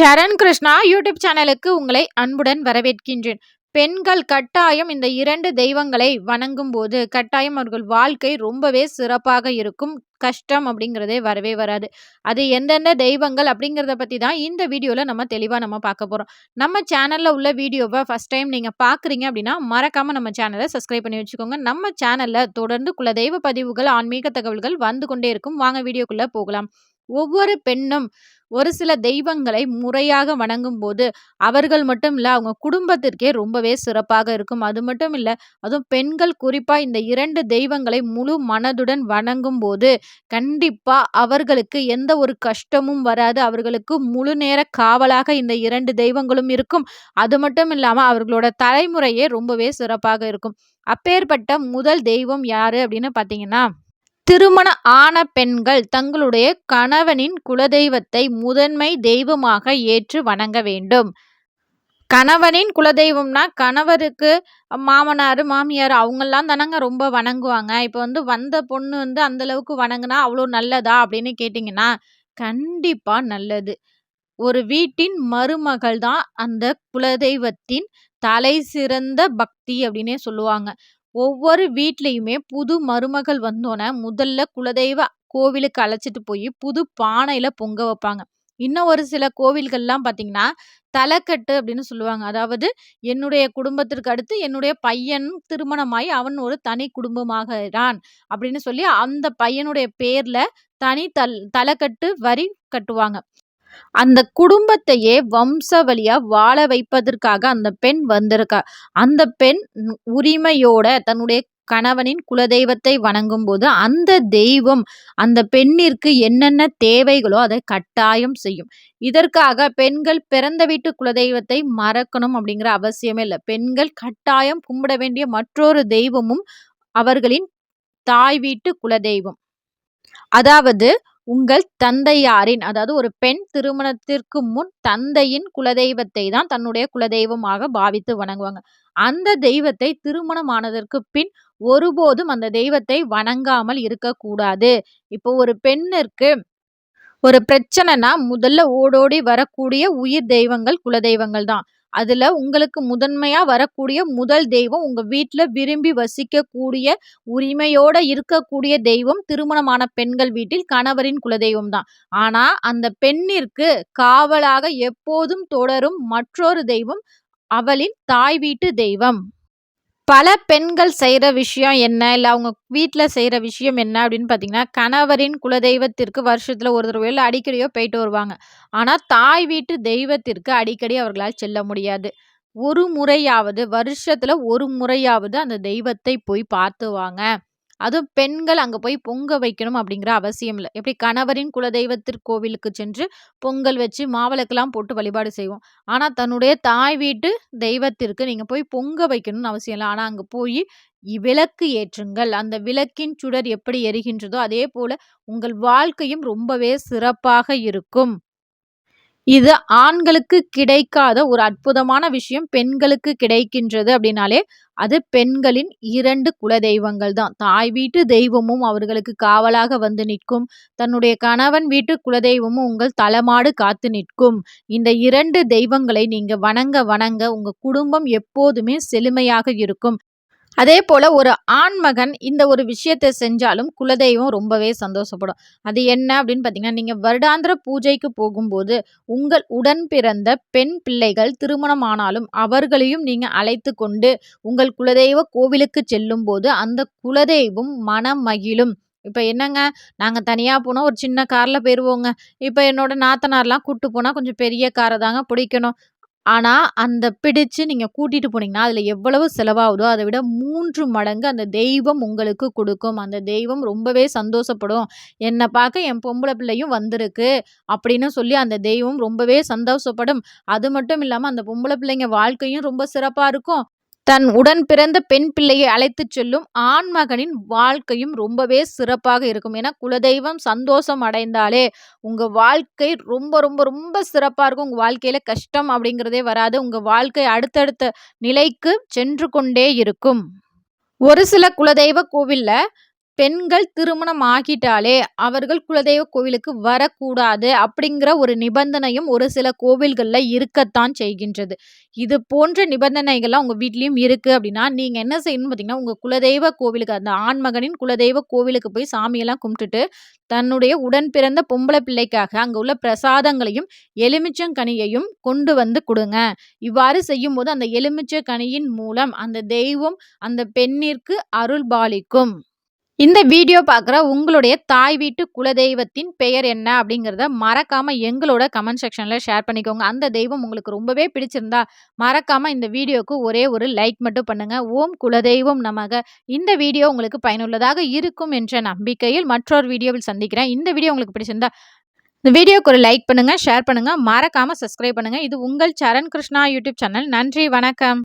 சரண் Krishna YouTube சேனலுக்கு உங்களை அன்புடன் வரவேற்கின்றேன். பெண்கள் கட்டாயம் இந்த 2 தெய்வங்களை வணங்கும்போது, கட்டாயம் அவர்கள் வாழ்க்கை ரொம்பவே சிறப்பாக இருக்கும். கஷ்டம் அப்படிங்கிறதே வரவே வராது. அது எந்தெந்த தெய்வங்கள் அப்படிங்கிறத பத்தி தான் இந்த வீடியோல நம்ம தெளிவா பார்க்க போறோம். நம்ம சேனல்ல உள்ள வீடியோவ ஃபர்ஸ்ட் டைம் நீங்க பார்க்குறீங்க அப்படின்னா, மறக்காம நம்ம சேனல சப்ஸ்கிரைப் பண்ணி வச்சுக்கோங்க. நம்ம சேனல்ல தொடர்ந்து குலதெய்வ பதிவுகள், ஆன்மீக தகவல்கள் வந்து கொண்டே இருக்கும். வாங்க வீடியோக்குள்ள போகலாம். ஒவ்வொரு பெண்ணும் ஒரு சில தெய்வங்களை முறையாக வணங்கும்போது, அவர்கள் மட்டும் இல்ல, அவங்க குடும்பத்திற்கே ரொம்பவே சிறப்பாக இருக்கும். அது மட்டும் இல்ல, அதுவும் பெண்கள் குறிப்பா இந்த 2 தெய்வங்களை முழு மனதுடன் வணங்கும்போது, கண்டிப்பா அவர்களுக்கு எந்த ஒரு கஷ்டமும் வராது. அவர்களுக்கு முழு நேர காவலாக இந்த 2 தெய்வங்களும் இருக்கும். அது மட்டும் இல்லாம அவர்களோட தலைமுறையே ரொம்பவே சிறப்பாக இருக்கும். அப்பேற்பட்ட முதல் தெய்வம் யாரு அப்படின்னு பார்த்தீங்கன்னா, திருமண ஆன பெண்கள் தங்களுடைய கணவனின் குலதெய்வத்தை முதன்மை தெய்வமாக ஏற்று வணங்க வேண்டும். கணவனின் குலதெய்வம்னா கணவருக்கு மாமனாரு, மாமியார் அவங்கலாம் தானங்க ரொம்ப வணங்குவாங்க. இப்ப வந்த பொண்ணு அந்த அளவுக்கு வணங்குனா அவ்வளோ நல்லதா அப்படின்னு கேட்டிங்கன்னா, கண்டிப்பா நல்லது. ஒரு வீட்டின் மருமகள் தான் அந்த குலதெய்வத்தின் தலை சிறந்த பக்தி அப்படின்னே சொல்லுவாங்க. ஒவ்வொரு வீட்லயுமே புது மருமகள் வந்தோன முதல்ல குலதெய்வ கோவிலுக்கு அழைச்சிட்டு போய் புது பானையில பொங்க வைப்பாங்க. இன்னும் ஒரு சில கோவில்கள்லாம் பார்த்தீங்கன்னா, தலக்கட்டு அப்படின்னு சொல்லுவாங்க. அதாவது என்னுடைய குடும்பத்திற்கு அடுத்து என்னுடைய பையன் திருமணமாகி அவன் ஒரு தனி குடும்பமாகிறான் அப்படின்னு சொல்லி அந்த பையனுடைய பேர்ல தனி தலக்கட்டு வரி கட்டுவாங்க. அந்த குடும்பத்தையே வம்சாவழியா வாழ வைப்பதற்காக அந்த பெண் வந்திருக்கா. அந்த பெண் உரிமையோட தன்னுடைய கணவனின் குலதெய்வத்தை வணங்கும்போது, அந்த தெய்வம் அந்த பெண்ணிற்கு என்னென்ன தேவைகளோ அதை கட்டாயம் செய்யும். இதற்காக பெண்கள் பிறந்த வீட்டு குலதெய்வத்தை மறக்கணும் அப்படிங்கிற அவசியமே இல்ல. பெண்கள் கட்டாயம் கும்பிட வேண்டிய மற்றொரு தெய்வமும் அவர்களின் தாய் வீட்டு குலதெய்வம். அதாவது உங்கள் தந்தையாரின், அதாவது ஒரு பெண் திருமணத்திற்கு முன் தந்தையின் குலதெய்வத்தை தான் தன்னுடைய குலதெய்வமாக பாவித்து வணங்குவாங்க. அந்த தெய்வத்தை திருமணம் ஆனதற்கு பின் ஒருபோதும் அந்த தெய்வத்தை வணங்காமல் இருக்கக்கூடாது. இப்போ ஒரு பெண்ணிற்கு ஒரு பிரச்சனைனா முதல்ல ஓடோடி வரக்கூடிய உயிர் தெய்வங்கள் குலதெய்வங்கள் தான். அதுல உங்களுக்கு முதன்மையா வரக்கூடிய முதல் தெய்வம் உங்க வீட்ல விரும்பி வசிக்கக்கூடிய உரிமையோட இருக்கக்கூடிய தெய்வம் திருமணமான பெண்கள் வீட்டில் கணவரின் குலதெய்வம் தான். ஆனா அந்த பெண்ணிற்கு காவலாக எப்போதும் தொடரும் மற்றொரு தெய்வம் அவளின் தாய் வீட்டு தெய்வம். பல பெண்கள் செய்ற விஷயம் என்ன? இல்ல அவங்க வீட்ல செய்ற விஷயம் என்ன அப்படின்னு பார்த்தீங்கன்னா, கணவரின் குலதெய்வத்திற்கு வருஷத்துல ஒரு தடவையோ, இல்ல அடிக்கடியோ போயிட்டு வருவாங்க. ஆனா, தாய் வீட்டு தெய்வத்திற்கு அடிக்கடி அவர்களால் செல்ல முடியாது. ஒரு முறையாவது, வருஷத்துல ஒரு முறையாவது அந்த தெய்வத்தை போய் பார்த்து வாங்க. அதுவும் பெண்கள் அங்க போய் பொங்க வைக்கணும் அப்படிங்கிற அவசியம் இல்ல. எப்படி கணவரின் குலதெய்வத்திற்கு சென்று பொங்கல் வச்சு, மாவிளக்கெல்லாம் போட்டு வழிபாடு செய்வோம். ஆனா, தன்னுடைய தாய் வீட்டு தெய்வத்திற்கு நீங்க போய் பொங்க வைக்கணும்னு அவசியம் இல்ல. ஆனா, அங்க போயி விளக்கு ஏற்றுங்கள். அந்த விளக்கின் சுடர் எப்படி எரிகின்றதோ, அதே போல உங்கள் வாழ்க்கையும் ரொம்பவே சிறப்பாக இருக்கும். இது ஆண்களுக்கு கிடைக்காத ஒரு அற்புதமான விஷயம் பெண்களுக்கு கிடைக்கின்றது அப்படின்னாலே, அது பெண்களின் 2 குலதெய்வங்கள் தான். தாய் வீட்டு தெய்வமும் அவர்களுக்கு காவலாக வந்து நிற்கும். தன்னுடைய கணவன் வீட்டு குலதெய்வமும் உங்கள் தலமாடு காத்து நிற்கும். இந்த 2 தெய்வங்களை நீங்க வணங்க வணங்க உங்க குடும்பம் எப்போதுமே செழுமையாக இருக்கும். அதேபோல ஒரு ஆண்மகன் இந்த ஒரு விஷயத்த செஞ்சாலும் குலதெய்வம் ரொம்பவே சந்தோஷப்படும். அது என்ன அப்படின்னு பார்த்தீங்கன்னா, நீங்க வருடாந்திர பூஜைக்கு போகும்போது, உங்கள் உடன் பிறந்த பெண் பிள்ளைகள் திருமணம் ஆனாலும், அவர்களையும் நீங்க அழைத்து கொண்டு உங்கள் குலதெய்வ கோவிலுக்கு செல்லும்போது, அந்த குலதெய்வம் மனம் மகிழும். இப்ப என்னங்க, நாங்க தனியா போனா ஒரு சின்ன கார்ல போயிருவோங்க. இப்ப என்னோட நாத்தனார்லாம் கூட்டு போனா கொஞ்சம் பெரிய கார தாங்க பிடிக்கணும். ஆனா, அந்த பிடிச்சு நீங்க கூட்டிட்டு போனீங்கன்னா, அதுல எவ்வளவு செலவாகுதோ, அத விட 3 மடங்கு அந்த தெய்வம் உங்களுக்கு குடுக்கும். அந்த தெய்வம் ரொம்பவே சந்தோஷப்படும். என்ன பார்க்க என் பொம்பள பிள்ளையும் வந்திருக்கு, அப்படின்னு சொல்லி அந்த தெய்வம் ரொம்பவே சந்தோஷப்படும். அது மட்டும் இல்லாம, அந்த பொம்பள பிள்ளைங்க வாழ்க்கையும் ரொம்ப சிறப்பா இருக்கும். தன் உடன் பிறந்த பெண் பிள்ளையை அழைத்துச் செல்லும் ஆண்மகனின் வாழ்க்கையும் ரொம்பவே சிறப்பாக இருக்கும். ஏன்னா, குலதெய்வம் சந்தோஷம் அடைந்தாலே, உங்க வாழ்க்கை ரொம்ப ரொம்ப ரொம்ப சிறப்பா இருக்கும். உங்க வாழ்க்கையில கஷ்டம் அப்படிங்கிறதே வராது. உங்க வாழ்க்கை அடுத்தடுத்த நிலைக்கு சென்று கொண்டே இருக்கும். ஒரு சில குலதெய்வ கோவில்ல பெண்கள் திருமணம் ஆகிட்டாலே அவர்கள் குலதெய்வ கோவிலுக்கு வரக்கூடாது அப்படிங்கிற ஒரு நிபந்தனையும் ஒரு சில கோவில்கள்ல இருக்கத்தான் செய்கின்றது. இது போன்ற நிபந்தனைகள்லாம் உங்க வீட்லயும் இருக்கு அப்படின்னா, நீங்க என்ன செய்யணும்னு பார்த்தீங்கன்னா, உங்க குலதெய்வ கோவிலுக்கு அந்த ஆண்மகனின் குலதெய்வ கோவிலுக்கு போய் சாமியெல்லாம் கும்பிட்டுட்டு, தன்னுடைய உடன் பிறந்த பொம்பள பிள்ளைக்காக அங்க உள்ள பிரசாதங்களையும், எலுமிச்சங்கனியையும் கொண்டு வந்து குடுங்க. இவ்வாறு செய்யும்போது அந்த எலுமிச்சக்கனியின் மூலம் அந்த தெய்வம் அந்த பெண்ணிற்கு அருள்பாலிக்கும். இந்த வீடியோ பார்க்குற உங்களுடைய தாய் வீட்டு குலதெய்வத்தின் பெயர் என்ன அப்படிங்கிறத மறக்காம எங்களோட கமெண்ட் செக்ஷன்ல ஷேர் பண்ணிக்கோங்க. அந்த தெய்வம் உங்களுக்கு ரொம்பவே பிடிச்சிருந்தா, மறக்காம இந்த வீடியோக்கு ஒரே ஒரு லைக் மட்டும் பண்ணுங்க. ஓம் குலதெய்வம் நமக. இந்த வீடியோ உங்களுக்கு பயனுள்ளதாக இருக்கும் என்ற நம்பிக்கையில் மற்றொரு வீடியோவில் சந்திக்கிறேன். இந்த வீடியோ உங்களுக்கு பிடிச்சிருந்தா, இந்த வீடியோக்கு ஒரு லைக் பண்ணுங்க, ஷேர் பண்ணுங்க, மறக்காம சப்ஸ்கிரைப் பண்ணுங்க. இது உங்கள் சரண் கிருஷ்ணா யூடியூப் சேனல். நன்றி, வணக்கம்.